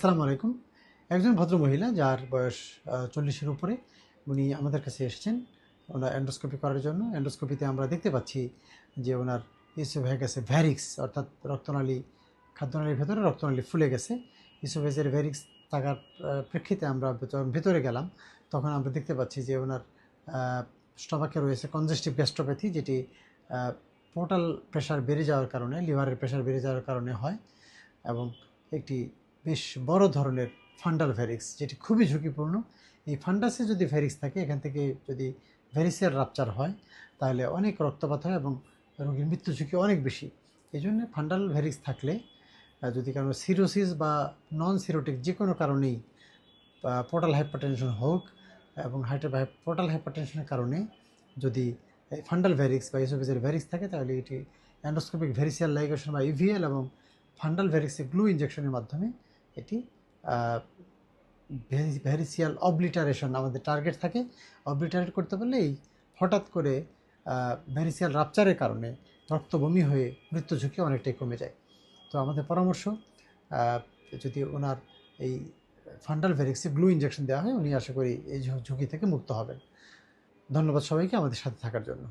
আসসালামু আলাইকুম। একজন ভদ্রমহিলা যার বয়স ৪০-এর উপরে, উনি আমাদের কাছে এসেছেন ওনার এন্ডোস্কোপি করার জন্য। এন্ডোস্কোপিতে আমরা দেখতে পাচ্ছি যে ওনার ইসোফেগাসে ভ্যারিক্স অর্থাৎ রক্তনালী, খাদ্যনালীর ভেতরে রক্তনালী ফুলে গেছে। ইসোফেজের ভ্যারিক্স থাকার প্রেক্ষিতে আমরা যখন ভেতরে গেলাম তখন আমরা দেখতে পাচ্ছি যে ওনার স্টমাকে রয়েছে কনজেস্টিভ গ্যাস্ট্রোপ্যাথি, যেটি পোর্টাল প্রেশার বেড়ে যাওয়ার কারণে, লিভারের প্রেশার বেড়ে যাওয়ার কারণে হয়, এবং একটি বেশ বড় ধরনের ফান্ডাল ভ্যারিক্স, যেটি খুবই ঝুঁকিপূর্ণ। এই ফান্ডাসে যদি ভ্যারিক্স থাকে, এখান থেকে যদি ভ্যারিসের রাপচার হয় তাহলে অনেক রক্তপাত হয় এবং রোগীর মৃত্যু ঝুঁকি অনেক বেশি। এই জন্য ফান্ডাল ভ্যারিক্স থাকলে যদি কারো সিরোসিস বা নন সিরোটিক যে কোনো কারণেই পোর্টাল হাইপারটেনশন হোক, এবং পোর্টাল হাইপারটেনশনের কারণে যদি ফান্ডাল ভ্যারিক্স বা ইসোফেজের ভ্যারিক্স থাকে, তাহলে এটি এন্ডোস্কোপিক ভ্যারিসিয়াল লাইগেশন বা ইভিএল এবং ফান্ডাল ভ্যারিক্সে গ্লু ইঞ্জেকশনের মাধ্যমে এটি ভ্যারিসিয়াল অবলিটারেশন আমাদের টার্গেট থাকে। অবলিটারেট করতে পারলে এই হঠাৎ করে ভ্যারিসিয়াল রাপচারের কারণে রক্ত বমি হয়ে মৃত্যু ঝুঁকি অনেকটাই কমে যায়। তো আমাদের পরামর্শ, যদি ওনার এই ফান্ডাল ভ্যারিক্সে গ্লু ইঞ্জেকশন দেওয়া হয়, উনি আশা করি এই ঝুঁকি থেকে মুক্ত হবেন। ধন্যবাদ সবাইকে আমাদের সাথে থাকার জন্য।